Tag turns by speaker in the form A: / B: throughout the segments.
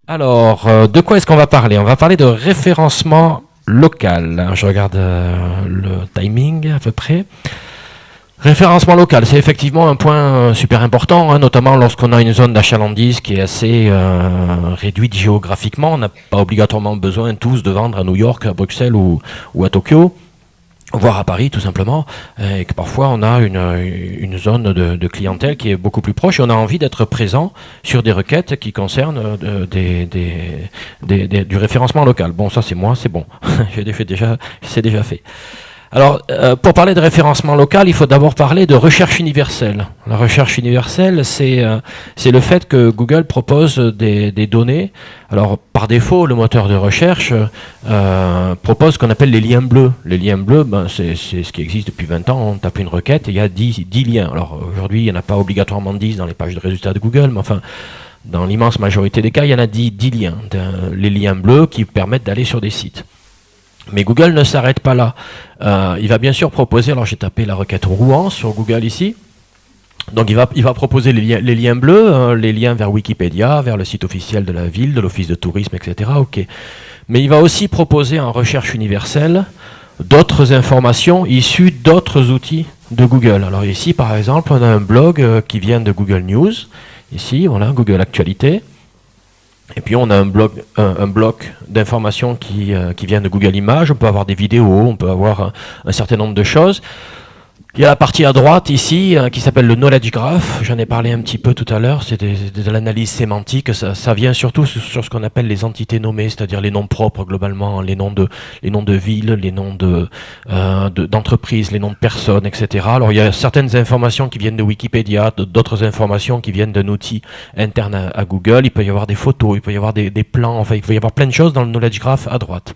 A: Alors, de quoi est-ce qu'on va parler? On va parler de référencement local. Je regarde le timing à peu près. Référencement local, c'est effectivement un point super important, hein, notamment lorsqu'on a une zone d'achalandise qui est assez réduite géographiquement. On n'a pas obligatoirement besoin tous de vendre à New York, à Bruxelles ou à Tokyo, voire à Paris tout simplement, et que parfois on a une zone de clientèle qui est beaucoup plus proche et on a envie d'être présent sur des requêtes qui concernent du référencement local. Bon, ça c'est moi, c'est bon, c'est déjà fait. Alors, pour parler de référencement local, il faut d'abord parler de recherche universelle. La recherche universelle, c'est le fait que Google propose des données. Alors, par défaut, le moteur de recherche propose ce qu'on appelle les liens bleus. Les liens bleus, ben, c'est ce qui existe depuis 20 ans. On tape une requête et il y a 10 liens. Alors, aujourd'hui, il n'y en a pas obligatoirement 10 dans les pages de résultats de Google, mais enfin, dans l'immense majorité des cas, il y en a 10 liens. Les liens bleus qui permettent d'aller sur des sites. Mais Google ne s'arrête pas là. Il va bien sûr proposer, alors j'ai tapé la requête Rouen sur Google ici, donc il va proposer les liens bleus, les liens vers Wikipédia, vers le site officiel de la ville, de l'office de tourisme, etc. Ok. Mais il va aussi proposer en recherche universelle d'autres informations issues d'autres outils de Google. Alors ici par exemple on a un blog qui vient de Google News, ici voilà Google Actualité. Et puis on a un bloc d'informations qui vient de Google Images, on peut avoir des vidéos, on peut avoir un certain nombre de choses. Il y a la partie à droite ici qui s'appelle le Knowledge Graph, j'en ai parlé un petit peu tout à l'heure, c'est de l'analyse sémantique, ça vient surtout sur ce qu'on appelle les entités nommées, c'est-à-dire les noms propres globalement, les noms de villes, les noms d'entreprises, les noms de personnes, etc. Alors il y a certaines informations qui viennent de Wikipédia, d'autres informations qui viennent d'un outil interne à Google, il peut y avoir des photos, il peut y avoir des plans, enfin il peut y avoir plein de choses dans le Knowledge Graph à droite.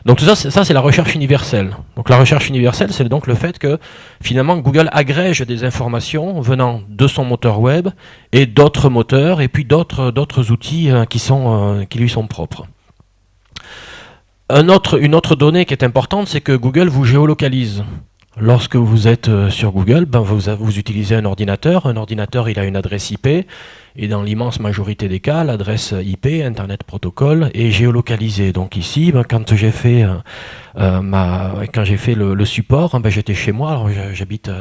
A: Donc tout ça, c'est la recherche universelle. Donc la recherche universelle, c'est donc le fait que finalement Google agrège des informations venant de son moteur web et d'autres moteurs et puis d'autres outils qui lui sont propres. Une autre donnée qui est importante, c'est que Google vous géolocalise. Lorsque vous êtes sur Google, ben vous utilisez un ordinateur. Un ordinateur, il a une adresse IP. Et dans l'immense majorité des cas, l'adresse IP, Internet Protocol, est géolocalisée. Donc ici, ben, quand j'ai fait le support, ben, j'étais chez moi. Alors j'habite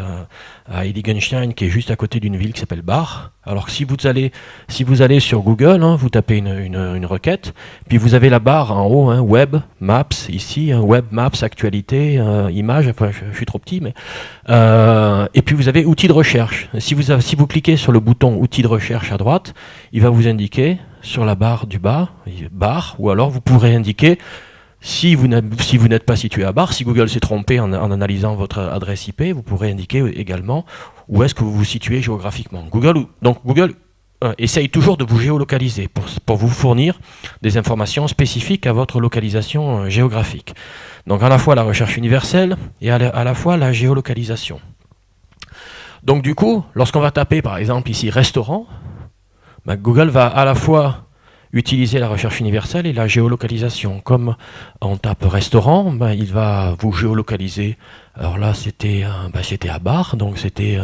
A: à Heiligenstein, qui est juste à côté d'une ville qui s'appelle Bar. Alors si vous allez sur Google, hein, vous tapez une requête, puis vous avez la barre en haut, hein, Web Maps ici, hein, Web Maps Actualité, Images. Enfin, je suis trop petit, mais et puis vous avez outils de recherche. Si vous cliquez sur le bouton outils de recherche à droite, il va vous indiquer sur la barre du bas, barre, ou alors vous pourrez indiquer si vous n'êtes pas situé à Bar, si Google s'est trompé en analysant votre adresse IP, vous pourrez indiquer également où est-ce que vous vous situez géographiquement. Google essaye toujours de vous géolocaliser pour vous fournir des informations spécifiques à votre localisation géographique. Donc à la fois la recherche universelle et à la fois la géolocalisation. Donc du coup, lorsqu'on va taper par exemple ici restaurant, ben, Google va à la fois utiliser la recherche universelle et la géolocalisation. Comme on tape restaurant, ben, il va vous géolocaliser. Alors là, c'était à Bar, donc c'était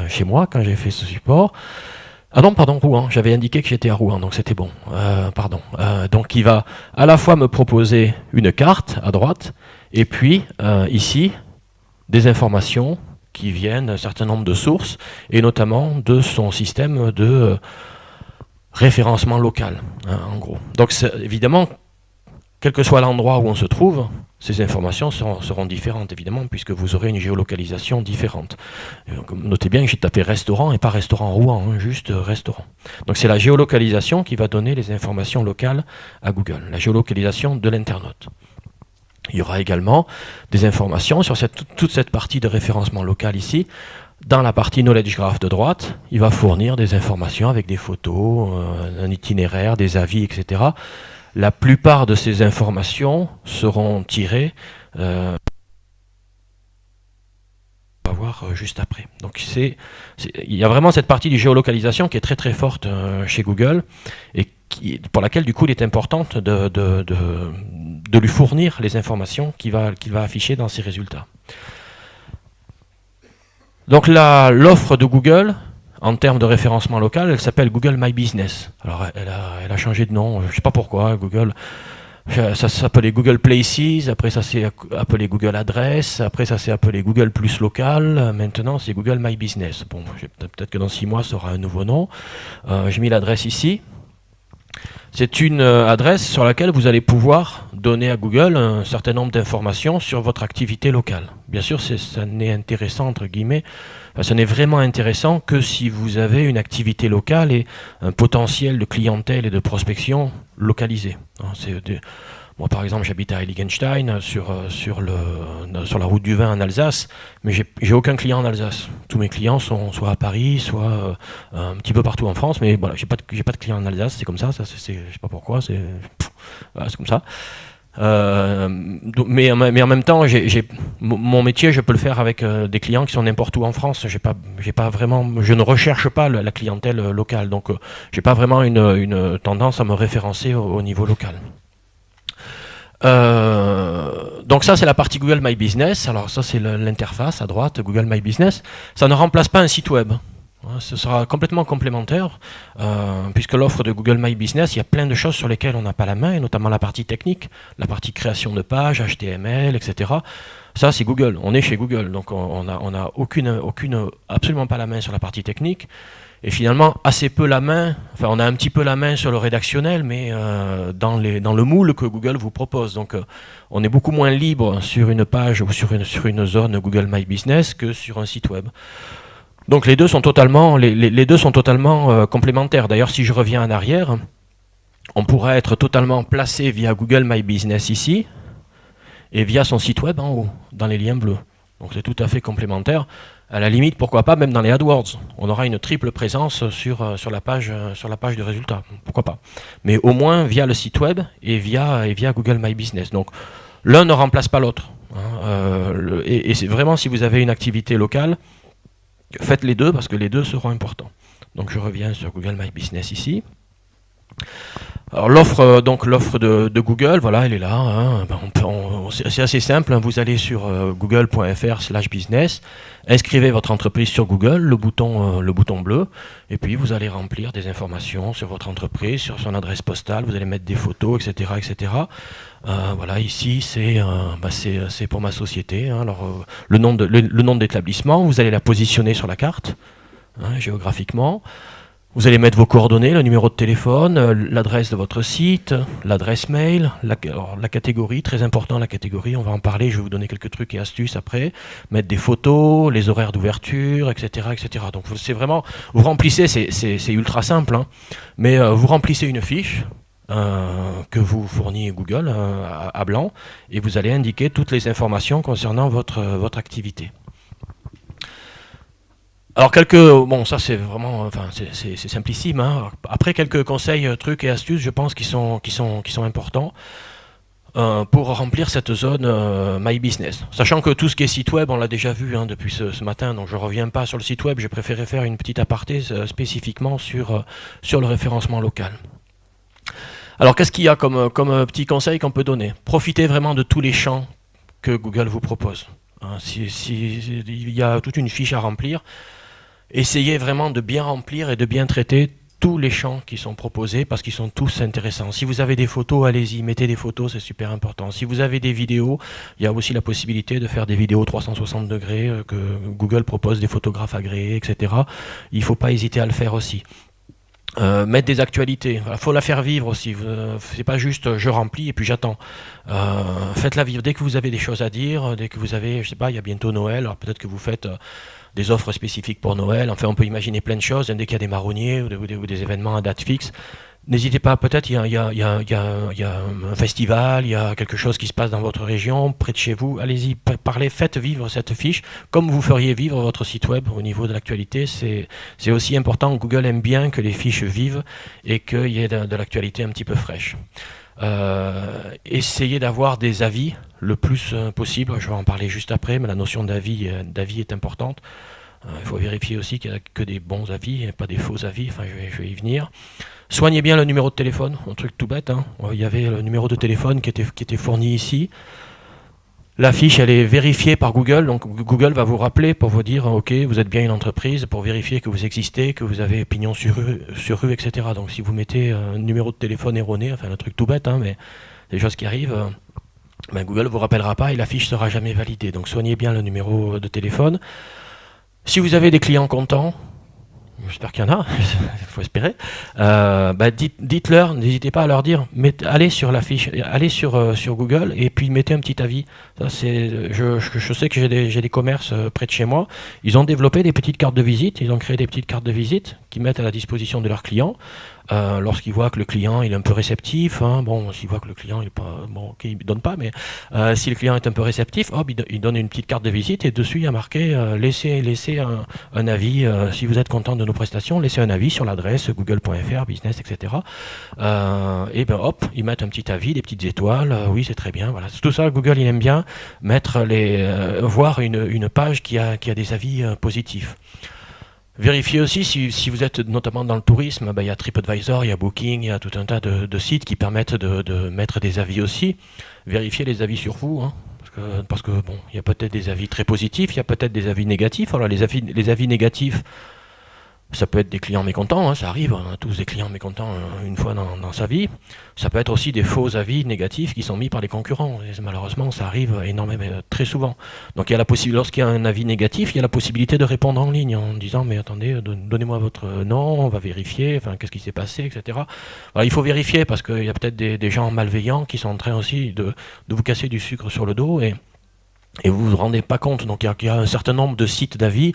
A: chez moi quand j'ai fait ce support. Ah non, pardon, Rouen. J'avais indiqué que j'étais à Rouen, donc c'était bon. Donc il va à la fois me proposer une carte à droite, et puis ici, des informations qui viennent d'un certain nombre de sources, et notamment de son système de référencement local, hein, en gros. Donc évidemment, quel que soit l'endroit où on se trouve, ces informations seront différentes, évidemment, puisque vous aurez une géolocalisation différente. Notez bien que j'ai tapé restaurant et pas restaurant Rouen, hein, juste restaurant. Donc c'est la géolocalisation qui va donner les informations locales à Google, la géolocalisation de l'internaute. Il y aura également des informations sur toute cette partie de référencement local ici. Dans la partie Knowledge Graph de droite, il va fournir des informations avec des photos, un itinéraire, des avis, etc. La plupart de ces informations seront tirées, on va voir juste après. Donc il y a vraiment cette partie de géolocalisation qui est très très forte chez Google et pour laquelle du coup il est important de lui fournir les informations qu'il va afficher dans ses résultats. Donc l'offre de Google en termes de référencement local, elle s'appelle Google My Business. Alors elle a changé de nom, je ne sais pas pourquoi, Google. Ça s'appelait Google Places, après ça s'est appelé Google Adresse, après ça s'est appelé Google Plus Local, maintenant c'est Google My Business. Bon, peut-être que dans 6 mois ça aura un nouveau nom. J'ai mis l'adresse ici. C'est une adresse sur laquelle vous allez pouvoir donner à Google un certain nombre d'informations sur votre activité locale. Bien sûr, ça n'est intéressant, entre guillemets, ce n'est vraiment intéressant que si vous avez une activité locale et un potentiel de clientèle et de prospection localisé. Moi, par exemple, j'habite à Heiligenstein, sur la route du vin en Alsace, mais j'ai aucun client en Alsace. Tous mes clients sont soit à Paris, soit un petit peu partout en France, mais voilà, j'ai pas de clients en Alsace, c'est comme ça, je sais pas pourquoi, voilà, c'est comme ça. Mais en même temps, mon métier, je peux le faire avec des clients qui sont n'importe où en France. Je ne recherche pas la clientèle locale, donc j'ai pas vraiment une tendance à me référencer au niveau local. Donc ça c'est la partie Google My Business. Alors ça c'est l'interface à droite, Google My Business. Ça ne remplace pas un site web. Ce sera complètement complémentaire, puisque l'offre de Google My Business, il y a plein de choses sur lesquelles on n'a pas la main, et notamment la partie technique, la partie création de pages, HTML, etc. Ça c'est Google, on est chez Google, donc on a absolument pas la main sur la partie technique. Et finalement, assez peu la main, enfin on a un petit peu la main sur le rédactionnel, mais dans le moule que Google vous propose. Donc on est beaucoup moins libre sur une page ou sur une zone Google My Business que sur un site web. Donc les deux sont totalement complémentaires. D'ailleurs, si je reviens en arrière, on pourrait être totalement placé via Google My Business ici, et via son site web en haut, dans les liens bleus. Donc c'est tout à fait complémentaire. À la limite, pourquoi pas, même dans les AdWords. On aura une triple présence sur la page de résultats. Pourquoi pas. Mais au moins via le site web et via Google My Business. Donc l'un ne remplace pas l'autre. Et c'est vraiment, si vous avez une activité locale, faites les deux parce que les deux seront importants. Donc je reviens sur Google My Business ici. Alors l'offre de Google, voilà, elle est là. Hein. C'est assez simple. Hein. Vous allez sur google.fr/business, inscrivez votre entreprise sur Google, le bouton bleu, et puis vous allez remplir des informations sur votre entreprise, sur son adresse postale. Vous allez mettre des photos, etc., etc. Voilà, ici c'est pour ma société. Hein. Alors le nom de l'établissement, vous allez la positionner sur la carte, hein, géographiquement. Vous allez mettre vos coordonnées, le numéro de téléphone, l'adresse de votre site, l'adresse mail, la catégorie, très important la catégorie, on va en parler, je vais vous donner quelques trucs et astuces après, mettre des photos, les horaires d'ouverture, etc., etc. Donc c'est vraiment, vous remplissez, c'est ultra simple, hein, mais vous remplissez une fiche que vous fournit Google à blanc, et vous allez indiquer toutes les informations concernant votre activité. Alors ça c'est vraiment, c'est simplissime. Hein. Après quelques conseils, trucs et astuces, je pense qui sont importants pour remplir cette zone My Business. Sachant que tout ce qui est site web, on l'a déjà vu hein, depuis ce matin, donc je reviens pas sur le site web. J'ai préféré faire une petite aparté spécifiquement sur le référencement local. Alors qu'est-ce qu'il y a comme petit conseil qu'on peut donner? Profitez vraiment de tous les champs que Google vous propose. Hein, il y a toute une fiche à remplir. Essayez vraiment de bien remplir et de bien traiter tous les champs qui sont proposés parce qu'ils sont tous intéressants. Si vous avez des photos, allez-y, mettez des photos, c'est super important. Si vous avez des vidéos, il y a aussi la possibilité de faire des vidéos 360 degrés que Google propose, des photographes agréés, etc. Il ne faut pas hésiter à le faire aussi. Mettre des actualités, il faut la faire vivre aussi, c'est pas juste je remplis et puis j'attends. Faites-la vivre dès que vous avez des choses à dire, dès que vous avez, je sais pas, il y a bientôt Noël, alors peut-être que vous faites des offres spécifiques pour Noël, enfin on peut imaginer plein de choses, dès qu'il y a des marronniers ou des événements à date fixe. N'hésitez pas, peut-être il y a un festival, il y a quelque chose qui se passe dans votre région, près de chez vous, allez-y, parlez, faites vivre cette fiche, comme vous feriez vivre votre site web au niveau de l'actualité. C'est aussi important, Google aime bien que les fiches vivent et qu'il y ait de l'actualité un petit peu fraîche. Essayez d'avoir des avis le plus possible, je vais en parler juste après, mais la notion d'avis est importante. Il faut vérifier aussi qu'il n'y a que des bons avis et pas des faux avis, enfin je vais y venir. Soignez bien le numéro de téléphone, un truc tout bête, hein. Il y avait le numéro de téléphone qui était fourni ici. La fiche, elle est vérifiée par Google, donc Google va vous rappeler pour vous dire, ok, vous êtes bien une entreprise, pour vérifier que vous existez, que vous avez pignon sur rue, etc. Donc si vous mettez un numéro de téléphone erroné, enfin un truc tout bête, hein, mais des choses qui arrivent, ben Google vous rappellera pas et la fiche sera jamais validée. Donc soignez bien le numéro de téléphone. Si vous avez des clients contents, j'espère qu'il y en a, il faut espérer. Dites-leur, n'hésitez pas à leur dire, allez sur la fiche, allez sur Google et puis mettez un petit avis. Ça, je sais que j'ai des commerces près de chez moi. Ils ont développé des petites cartes de visite, ils ont créé des petites cartes de visite qu'ils mettent à la disposition de leurs clients. Lorsqu'ils voient que le client il est un peu réceptif, hein, bon, s'ils voient que le client il est pas, bon, ok, il donne pas, mais si le client est un peu réceptif, hop, il donne une petite carte de visite et dessus il y a marqué laissez un avis si vous êtes content de nos prestations, laissez un avis sur l'adresse google.fr, business, etc. Et ben hop, ils mettent un petit avis, des petites étoiles, oui c'est très bien, voilà. Tout ça, Google il aime bien mettre voir une page qui a des avis positifs. Vérifiez aussi si vous êtes notamment dans le tourisme, il y a TripAdvisor, il y a Booking, il y a tout un tas de sites qui permettent de mettre des avis aussi. Vérifiez les avis sur vous, hein, parce que bon, il y a peut-être des avis très positifs, il y a peut-être des avis négatifs. Alors les avis négatifs, ça peut être des clients mécontents, hein, ça arrive, on a tous des clients mécontents une fois dans sa vie. Ça peut être aussi des faux avis négatifs qui sont mis par les concurrents. Et malheureusement, ça arrive énormément, très souvent. Donc il y a lorsqu'il y a un avis négatif, il y a la possibilité de répondre en ligne en disant mais attendez, donnez-moi votre nom, on va vérifier, enfin qu'est-ce qui s'est passé, etc. Voilà, il faut vérifier parce qu'il y a peut-être des gens malveillants qui sont en train aussi de vous casser du sucre sur le dos et vous vous rendez pas compte. Donc il y a un certain nombre de sites d'avis.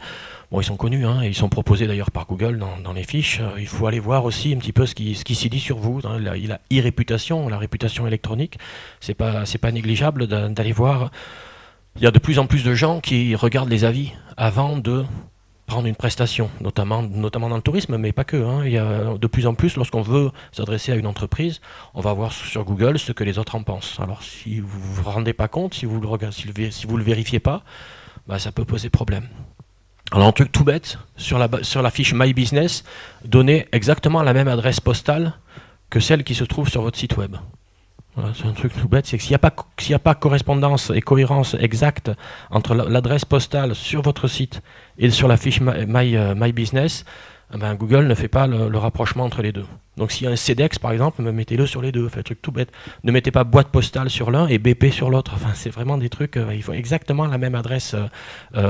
A: Bon, ils sont connus, hein, et ils sont proposés d'ailleurs par Google dans les fiches. Il faut aller voir aussi un petit peu ce qui s'y dit sur vous. Hein, la e-réputation, la réputation électronique, c'est pas négligeable d'aller voir. Il y a de plus en plus de gens qui regardent les avis avant de prendre une prestation, notamment dans le tourisme, mais pas que. Hein. Il y a de plus en plus, lorsqu'on veut s'adresser à une entreprise, on va voir sur Google ce que les autres en pensent. Alors si vous ne vous rendez pas compte, si vous le vérifiez pas, ça peut poser problème. Alors un truc tout bête, sur la fiche My Business, donnez exactement la même adresse postale que celle qui se trouve sur votre site web. Voilà, c'est un truc tout bête, c'est que s'il n'y a pas correspondance et cohérence exacte entre l'adresse postale sur votre site et sur la fiche My Business, Google ne fait pas le rapprochement entre les deux. Donc s'il y a un CEDEX par exemple, mettez-le sur les deux, faites un truc tout bête. Ne mettez pas boîte postale sur l'un et BP sur l'autre. Enfin, c'est vraiment des trucs, il faut exactement la même adresse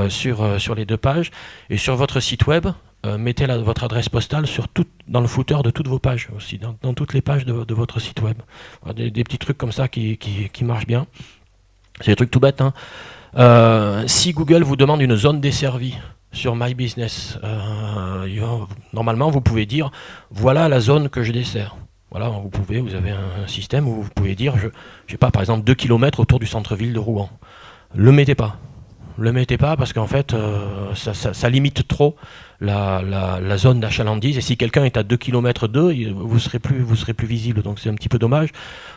A: sur les deux pages. Et sur votre site web, mettez votre adresse postale dans le footer de toutes vos pages aussi, dans toutes les pages de votre site web. Voilà, des petits trucs comme ça qui marchent bien. C'est des trucs tout bêtes. Hein. Si Google vous demande une zone desservie sur My Business, normalement vous pouvez dire voilà la zone que je desserre. Voilà, vous avez un système où vous pouvez dire je sais pas, par exemple 2 km autour du centre-ville de Rouen. Le mettez pas parce qu'en fait ça limite trop la zone d'achalandise, et si quelqu'un est à 2 km d'eux, vous serez plus visible, donc c'est un petit peu dommage.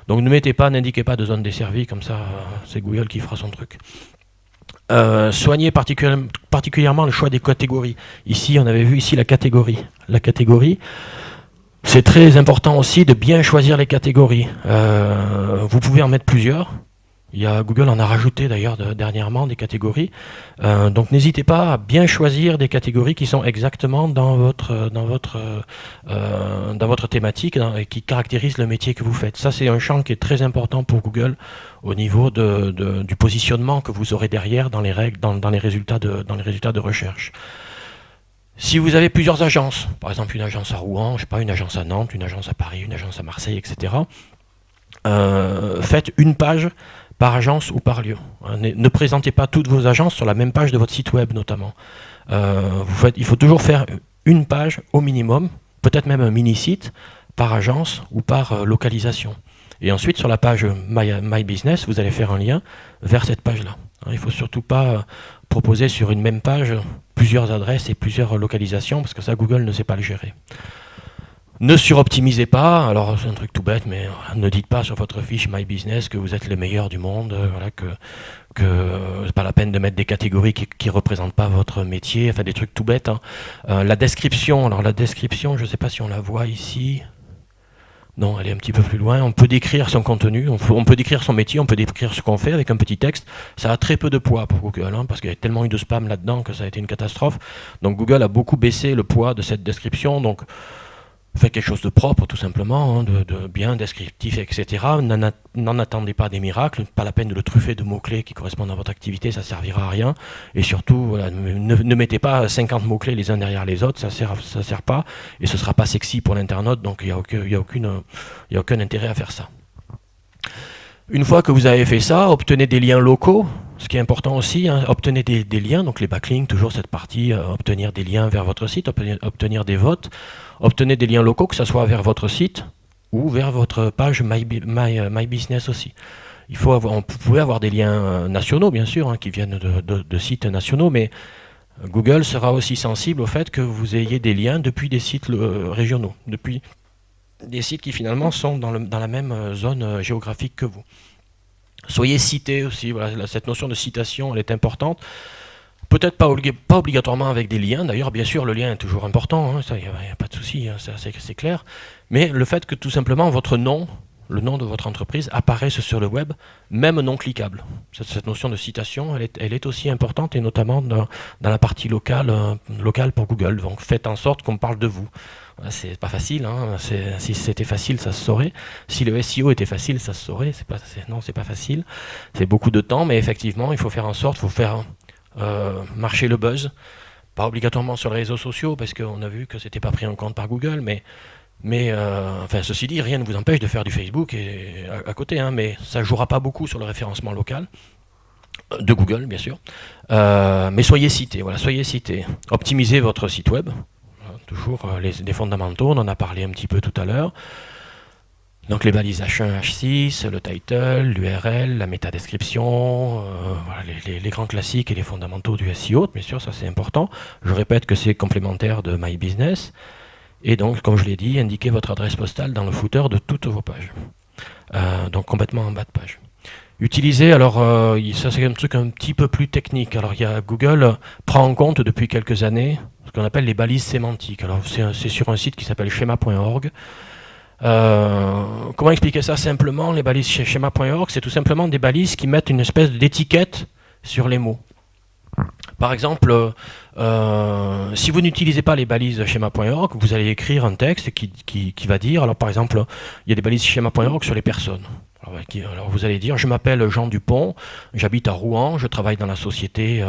A: Donc n'indiquez pas de zone desservie, comme ça c'est Google qui fera son truc. Soignez particulièrement le choix des catégories. Ici, on avait vu la catégorie. La catégorie, c'est très important aussi de bien choisir les catégories. Vous pouvez en mettre plusieurs. Google en a rajouté d'ailleurs dernièrement des catégories. Donc n'hésitez pas à bien choisir des catégories qui sont exactement dans votre thématique et qui caractérisent le métier que vous faites. Ça, c'est un champ qui est très important pour Google au niveau du positionnement que vous aurez derrière dans les résultats de recherche. Si vous avez plusieurs agences, par exemple une agence à Rouen, une agence à Nantes, une agence à Paris, une agence à Marseille, etc., faites une page par agence ou par lieu. Ne présentez pas toutes vos agences sur la même page de votre site web notamment. Il faut toujours faire une page au minimum, peut-être même un mini-site par agence ou par localisation. Et ensuite sur la page My Business, vous allez faire un lien vers cette page-là. Il ne faut surtout pas proposer sur une même page plusieurs adresses et plusieurs localisations, parce que ça Google ne sait pas le gérer. Ne suroptimisez pas, alors c'est un truc tout bête, mais ne dites pas sur votre fiche My Business que vous êtes les meilleurs du monde, que c'est pas la peine de mettre des catégories qui représentent pas votre métier, enfin des trucs tout bêtes. Hein. La description, je ne sais pas si on la voit ici. Non, elle est un petit peu plus loin. On peut décrire son contenu, on peut décrire son métier, on peut décrire ce qu'on fait avec un petit texte. Ça a très peu de poids pour Google, hein, parce qu'il y a tellement eu de spam là-dedans que ça a été une catastrophe. Donc Google a beaucoup baissé le poids de cette description. Donc faites quelque chose de propre, tout simplement, hein, de bien descriptif, etc. N'en attendez pas des miracles, pas la peine de le truffer de mots-clés qui correspondent à votre activité, ça servira à rien. Et surtout, voilà, ne mettez pas 50 mots-clés les uns derrière les autres, ça sert pas, et ce sera pas sexy pour l'internaute, donc il n'y a aucun intérêt à faire ça. Une fois que vous avez fait ça, obtenez des liens locaux, ce qui est important aussi, hein, obtenez des liens, donc les backlinks, toujours cette partie, obtenir des liens vers votre site, obtenir des votes, obtenez des liens locaux, que ce soit vers votre site ou vers votre page My Business aussi. Vous pouvez avoir des liens nationaux, bien sûr, hein, qui viennent de sites nationaux, mais Google sera aussi sensible au fait que vous ayez des liens depuis des sites régionaux, depuis des sites qui finalement sont dans la même zone géographique que vous. Soyez cité aussi, voilà, cette notion de citation, elle est importante. Peut-être pas obligatoirement avec des liens, d'ailleurs bien sûr le lien est toujours important, hein, ça il n'y a pas de souci, hein, c'est clair. Mais le fait que tout simplement votre nom, le nom de votre entreprise apparaisse sur le web, même non cliquable. Cette notion de citation, elle est aussi importante, et notamment dans la partie locale pour Google. Donc faites en sorte qu'on parle de vous. C'est pas facile, hein. Si c'était facile, ça se saurait. Si le SEO était facile, ça se saurait. Non, c'est pas facile. C'est beaucoup de temps, mais effectivement, il faut faire en sorte, il faut faire marcher le buzz. Pas obligatoirement sur les réseaux sociaux, parce qu'on a vu que c'était pas pris en compte par Google, mais enfin, ceci dit, rien ne vous empêche de faire du Facebook à côté, hein, mais ça jouera pas beaucoup sur le référencement local de Google, bien sûr. Mais soyez cités, voilà, soyez cités. Optimisez votre site web. Toujours les fondamentaux, on en a parlé un petit peu tout à l'heure. Donc les balises H1, H6, le title, l'URL, la métadescription, voilà, les grands classiques et les fondamentaux du SEO, bien sûr, ça c'est important. Je répète que c'est complémentaire de My Business. Et donc, comme je l'ai dit, indiquez votre adresse postale dans le footer de toutes vos pages. Donc complètement en bas de page. Utilisez, alors ça c'est un truc un petit peu plus technique. Alors Google prend en compte depuis quelques années ce qu'on appelle les balises sémantiques. Alors c'est sur un site qui s'appelle schema.org. Comment expliquer ça simplement? Les balises chez schema.org, c'est tout simplement des balises qui mettent une espèce d'étiquette sur les mots. Par exemple, si vous n'utilisez pas les balises schema.org, vous allez écrire un texte qui va dire, alors par exemple, il y a des balises schema.org sur les personnes. Alors vous allez dire, je m'appelle Jean Dupont, j'habite à Rouen, je travaille dans la société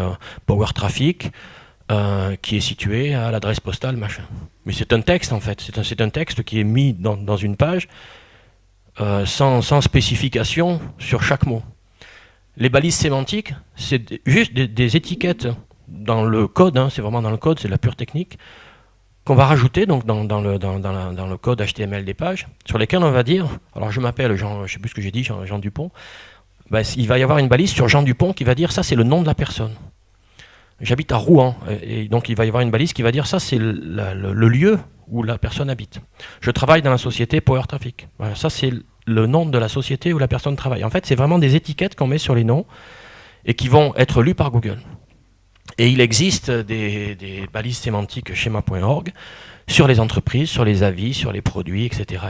A: Power Traffic, qui est située à l'adresse postale, machin. Mais c'est un texte en fait, c'est un texte qui est mis dans une page sans spécification sur chaque mot. Les balises sémantiques, c'est juste des étiquettes dans le code, hein, c'est vraiment dans le code, c'est la pure technique, qu'on va rajouter donc dans le code HTML des pages, sur lesquelles on va dire, alors je m'appelle Jean, je sais plus ce que j'ai dit, Jean Dupont, ben, il va y avoir une balise sur Jean Dupont qui va dire ça c'est le nom de la personne. J'habite à Rouen, et donc il va y avoir une balise qui va dire ça c'est le lieu où la personne habite. Je travaille dans la société Power Traffic. Voilà, ça c'est le nom de la société où la personne travaille. En fait, c'est vraiment des étiquettes qu'on met sur les noms et qui vont être lues par Google. Et il existe des balises sémantiques schema.org sur les entreprises, sur les avis, sur les produits, etc.,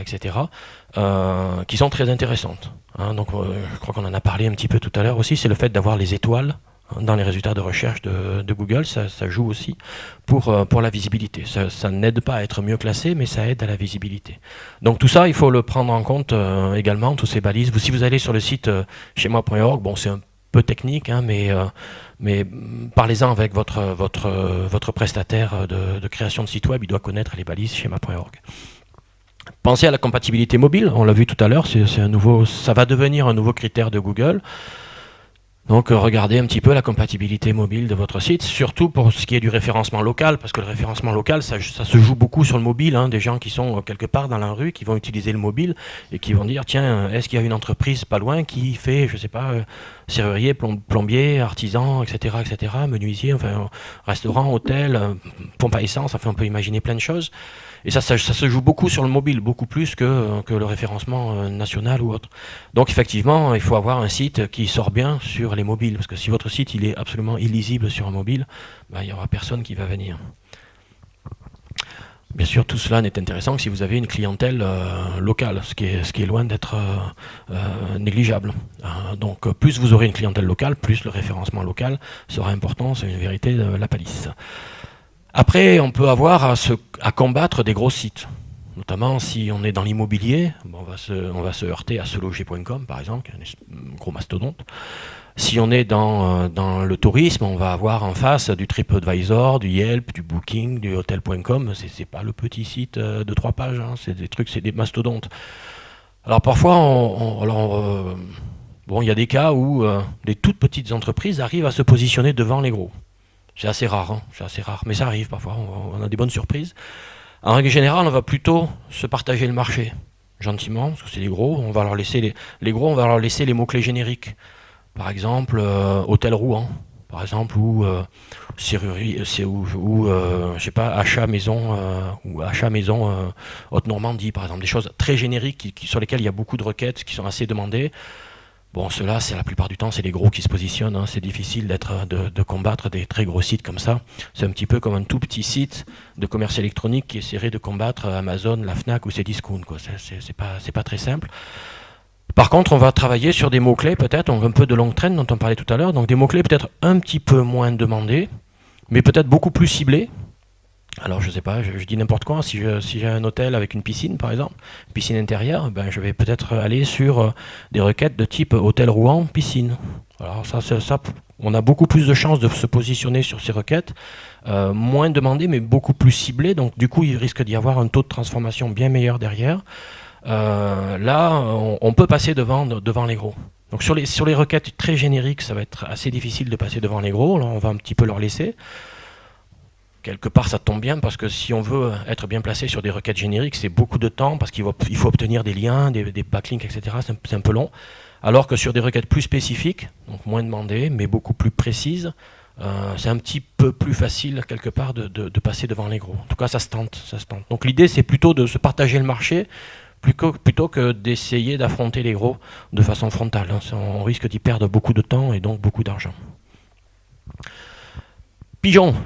A: qui sont très intéressantes. Hein, donc, je crois qu'on en a parlé un petit peu tout à l'heure aussi, c'est le fait d'avoir les étoiles dans les résultats de recherche de Google, ça joue aussi pour la visibilité. Ça n'aide pas à être mieux classé, mais ça aide à la visibilité. Donc tout ça, il faut le prendre en compte également, tous ces balises. Si vous allez sur le site schema.org, bon, c'est un peu technique, hein, mais parlez-en avec votre prestataire de création de site web, il doit connaître les balises schema.org. Pensez à la compatibilité mobile, on l'a vu tout à l'heure, ça va devenir un nouveau critère de Google. Donc regardez un petit peu la compatibilité mobile de votre site, surtout pour ce qui est du référencement local, parce que le référencement local, ça se joue beaucoup sur le mobile, hein, des gens qui sont quelque part dans la rue, qui vont utiliser le mobile et qui vont dire, tiens, est-ce qu'il y a une entreprise pas loin qui fait, je sais pas, serrurier, plombier, artisan, etc., menuisier, enfin, restaurant, hôtel, pompe à essence, enfin on peut imaginer plein de choses. Et ça se joue beaucoup sur le mobile, beaucoup plus que le référencement national ou autre. Donc effectivement, il faut avoir un site qui sort bien sur les mobiles, parce que si votre site il est absolument illisible sur un mobile, ben, il n'y aura personne qui va venir. Bien sûr, tout cela n'est intéressant que si vous avez une clientèle locale, ce qui est loin d'être négligeable. Donc plus vous aurez une clientèle locale, plus le référencement local sera important, c'est une vérité de la palisse. Après, on peut avoir à combattre des gros sites. Notamment si on est dans l'immobilier, on va se heurter à seloger.com par exemple, qui est un gros mastodonte. Si on est dans le tourisme, on va avoir en face du TripAdvisor, du Yelp, du Booking, du Hotel.com. C'est pas le petit site de 3 pages, hein. C'est des trucs, c'est des mastodontes. Alors parfois, il y a des cas où des toutes petites entreprises arrivent à se positionner devant les gros. C'est assez rare, mais ça arrive parfois. On a des bonnes surprises. En règle générale, on va plutôt se partager le marché gentiment, parce que c'est les gros. On va leur laisser les gros, on va leur laisser les mots-clés génériques. Par exemple, Hôtel Rouen, par exemple, ou serrurerie, je sais pas, achat maison Haute-Normandie, par exemple, des choses très génériques sur lesquelles il y a beaucoup de requêtes qui sont assez demandées. Bon, ceux-là, c'est la plupart du temps, c'est les gros qui se positionnent. Hein. C'est difficile de combattre des très gros sites comme ça. C'est un petit peu comme un tout petit site de commerce électronique qui essaierait de combattre Amazon, la Fnac ou Cdiscount, quoi. C'est pas très simple. Par contre, on va travailler sur des mots-clés peut-être, un peu de long trend dont on parlait tout à l'heure, donc des mots-clés peut-être un petit peu moins demandés, mais peut-être beaucoup plus ciblés. Alors je sais pas, je dis n'importe quoi, si j'ai un hôtel avec une piscine par exemple, une piscine intérieure, je vais peut-être aller sur des requêtes de type Hôtel Rouen, piscine. Alors ça, on a beaucoup plus de chances de se positionner sur ces requêtes, moins demandées mais beaucoup plus ciblées, donc du coup il risque d'y avoir un taux de transformation bien meilleur derrière. Là, on peut passer devant les gros. Donc sur les requêtes très génériques, ça va être assez difficile de passer devant les gros. Là, on va un petit peu leur laisser. Quelque part, ça tombe bien parce que si on veut être bien placé sur des requêtes génériques, c'est beaucoup de temps parce qu'il faut obtenir des liens, des backlinks, etc. C'est un peu long. Alors que sur des requêtes plus spécifiques, donc moins demandées, mais beaucoup plus précises, c'est un petit peu plus facile quelque part de passer devant les gros. En tout cas, ça se tente. Donc l'idée, c'est plutôt de se partager le marché plutôt que d'essayer d'affronter les gros de façon frontale. On risque d'y perdre beaucoup de temps et donc beaucoup d'argent. Pigeon,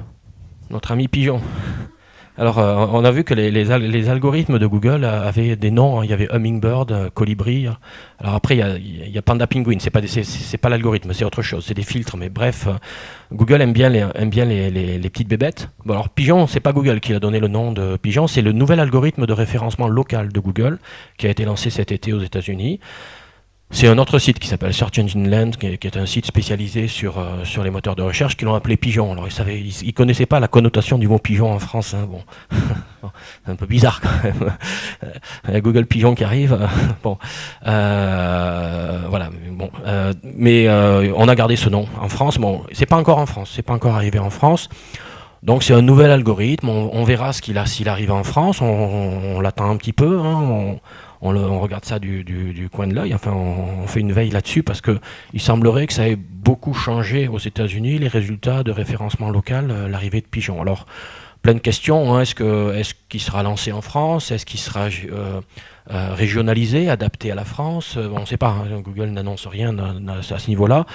A: notre ami Pigeon. Alors, on a vu que les algorithmes de Google avaient des noms. Il y avait Hummingbird, Colibri. Alors après, il y a Panda Penguin. C'est pas l'algorithme, c'est autre chose. C'est des filtres. Mais bref, Google aime bien les petites bébêtes. Bon, alors Pigeon, c'est pas Google qui a donné le nom de Pigeon. C'est le nouvel algorithme de référencement local de Google qui a été lancé cet été aux États-Unis. C'est un autre site qui s'appelle Search Engine Land, qui est un site spécialisé sur les moteurs de recherche, qui l'ont appelé Pigeon. Alors ils connaissaient pas la connotation du mot pigeon en France. Hein. Bon, c'est un peu bizarre quand même. Il y a Google Pigeon qui arrive. Bon, voilà. Bon, mais on a gardé ce nom en France. Bon, c'est pas encore en France, c'est pas encore arrivé en France. Donc c'est un nouvel algorithme. On verra s'il arrive en France. On l'attend un petit peu. Hein. On regarde ça du coin de l'œil, enfin on fait une veille là-dessus parce qu'il semblerait que ça ait beaucoup changé aux États-Unis, les résultats de référencement local, l'arrivée de Pigeon. Alors, plein de questions, hein. Est-ce qu'il sera lancé en France? Est-ce qu'il sera régionalisé, adapté à la France? On ne sait pas, hein. Google n'annonce rien à ce niveau-là.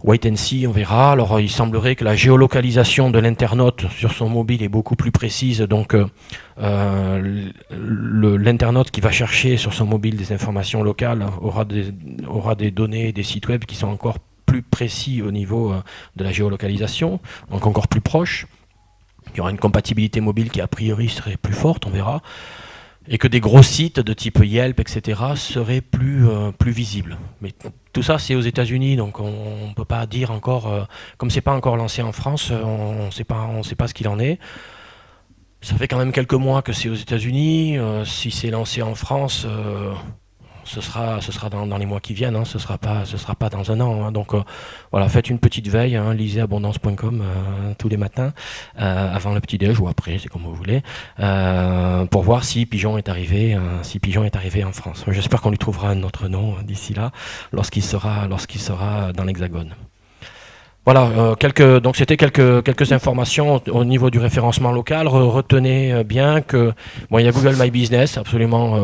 A: Wait and see, on verra. Alors, il semblerait que la géolocalisation de l'internaute sur son mobile est beaucoup plus précise. Donc, l'internaute qui va chercher sur son mobile des informations locales aura des données, des sites web qui sont encore plus précis au niveau de la géolocalisation, donc encore plus proches. Il y aura une compatibilité mobile qui, a priori, serait plus forte, on verra. Et que des gros sites de type Yelp, etc., seraient plus visibles. Mais tout ça, c'est aux États-Unis, donc on ne peut pas dire encore, comme c'est pas encore lancé en France, on sait pas ce qu'il en est. Ça fait quand même quelques mois que c'est aux États-Unis. Si c'est lancé en France, ce sera dans les mois qui viennent. Hein, ce sera pas dans un an. Hein, donc voilà, faites une petite veille. Hein, lisez abondance.com tous les matins, avant le petit déj ou après, c'est comme vous voulez, pour voir si Pigeon est arrivé en France. J'espère qu'on lui trouvera un autre nom d'ici là, lorsqu'il sera dans l'Hexagone. Voilà, donc c'était quelques informations au niveau du référencement local. Retenez bien que il y a Google My Business, absolument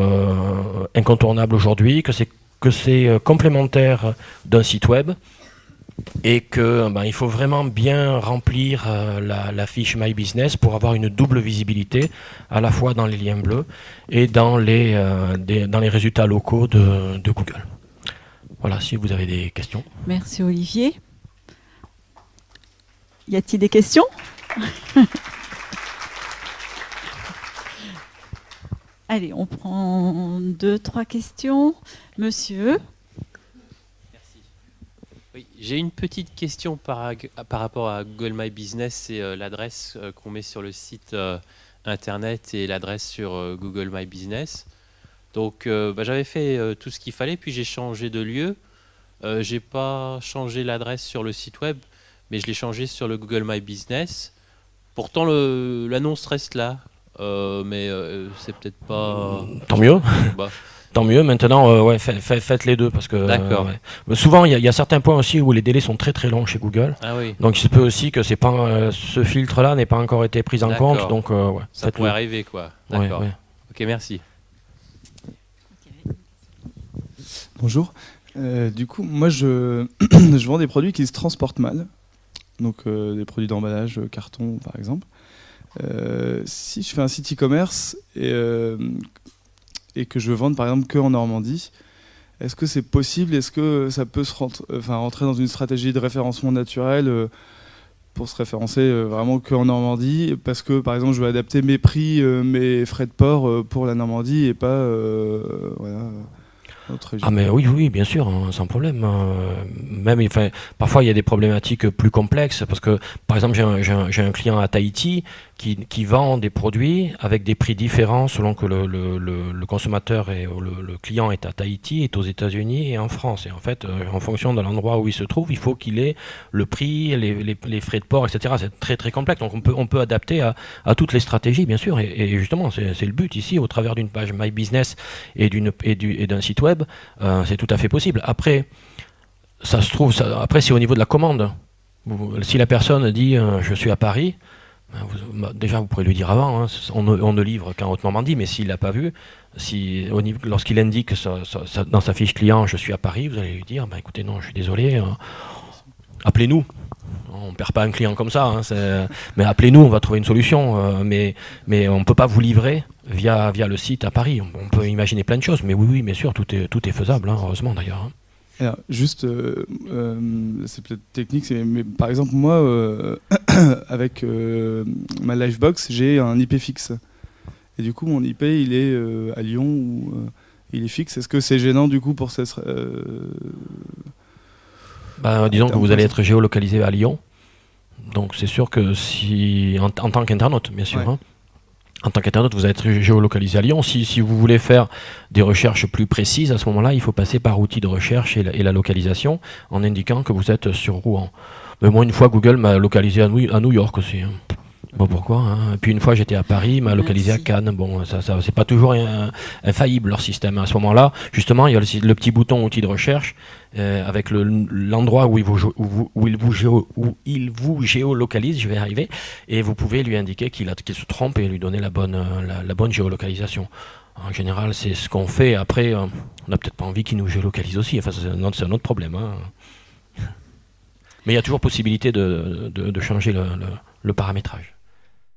A: incontournable aujourd'hui, que c'est complémentaire d'un site web. et que il faut vraiment bien remplir la fiche My Business pour avoir une double visibilité, à la fois dans les liens bleus et dans les résultats locaux de Google. Voilà, si vous avez des questions.
B: Merci Olivier. Y a-t-il des questions? Allez, on prend 2-3 questions. Monsieur.
C: Merci. Oui, j'ai une petite question par rapport à Google My Business, c'est l'adresse qu'on met sur le site internet et l'adresse sur Google My Business. Donc j'avais fait tout ce qu'il fallait, puis j'ai changé de lieu. J'ai pas changé l'adresse sur le site web, mais je l'ai changé sur le Google My Business. Pourtant, l'annonce reste là. Mais c'est peut-être pas...
A: Tant mieux.
C: Bah.
A: Tant mieux. Maintenant, faites les deux parce que souvent il y a certains points aussi où les délais sont très très longs chez Google.
C: Ah oui.
A: Donc il se peut aussi que c'est pas ce filtre-là n'ait pas encore été pris en compte. Donc
C: ça pourrait arriver quoi. D'accord.
A: Ouais.
C: Ok, merci.
D: Bonjour. Du coup, moi je vends des produits qui se transportent mal. Donc des produits d'emballage, carton par exemple. Si je fais un site e-commerce et que je veux vendre par exemple que en Normandie, est-ce que c'est possible? Est-ce que ça peut rentrer dans une stratégie de référencement naturel pour se référencer vraiment que en Normandie? Parce que par exemple je veux adapter mes prix, mes frais de port pour la Normandie et pas autre région.
A: Ah mais oui, bien sûr, sans problème. Même, parfois il y a des problématiques plus complexes parce que, par exemple, j'ai un client à Tahiti qui vend des produits avec des prix différents selon que le consommateur et le client est à Tahiti, est aux États-Unis et en France. Et en fait, en fonction de l'endroit où il se trouve, il faut qu'il ait le prix, les frais de port, etc. C'est très très complexe. Donc on peut adapter à toutes les stratégies, bien sûr. Et justement, c'est le but ici, au travers d'une page My Business et d'un site web, c'est tout à fait possible. Après, après c'est au niveau de la commande. Si la personne dit je suis à Paris, déjà vous pourrez lui dire avant, on ne livre qu'en Haute-Normandie, mais s'il l'a pas vu, lorsqu'il indique dans sa fiche client je suis à Paris, vous allez lui dire écoutez, non, je suis désolé, appelez-nous. On ne perd pas un client comme ça, mais appelez-nous, on va trouver une solution. Mais on ne peut pas vous livrer via le site à Paris. On peut imaginer plein de choses, mais oui, bien sûr, tout est faisable, heureusement d'ailleurs.
D: Alors, juste, c'est peut-être technique, mais par exemple, moi, avec ma Livebox, j'ai un IP fixe. Et du coup, mon IP, il est à Lyon, ou il est fixe. Est-ce que c'est gênant, du coup, pour cette...
A: disons que vous allez être géolocalisé à Lyon. Donc, c'est sûr que si... En tant qu'internaute, bien sûr.
D: Ouais.
A: En tant qu'internaute, vous allez être géolocalisé à Lyon. Si vous voulez faire des recherches plus précises, à ce moment-là, il faut passer par outil de recherche et la localisation en indiquant que vous êtes sur Rouen. Mais moi, une fois, Google m'a localisé à New York aussi. Bon, pourquoi Et puis une fois, j'étais à Paris, il m'a localisé à Cannes. Bon, ça c'est pas toujours infaillible leur système. À ce moment-là, justement, il y a le petit bouton outil de recherche avec l'endroit où il vous géolocalise. Je vais arriver, et vous pouvez lui indiquer qu'il se trompe et lui donner la bonne géolocalisation. En général, c'est ce qu'on fait. Après, on n'a peut-être pas envie qu'il nous géolocalise aussi. Enfin, c'est un autre problème. Mais il y a toujours possibilité de changer le paramétrage.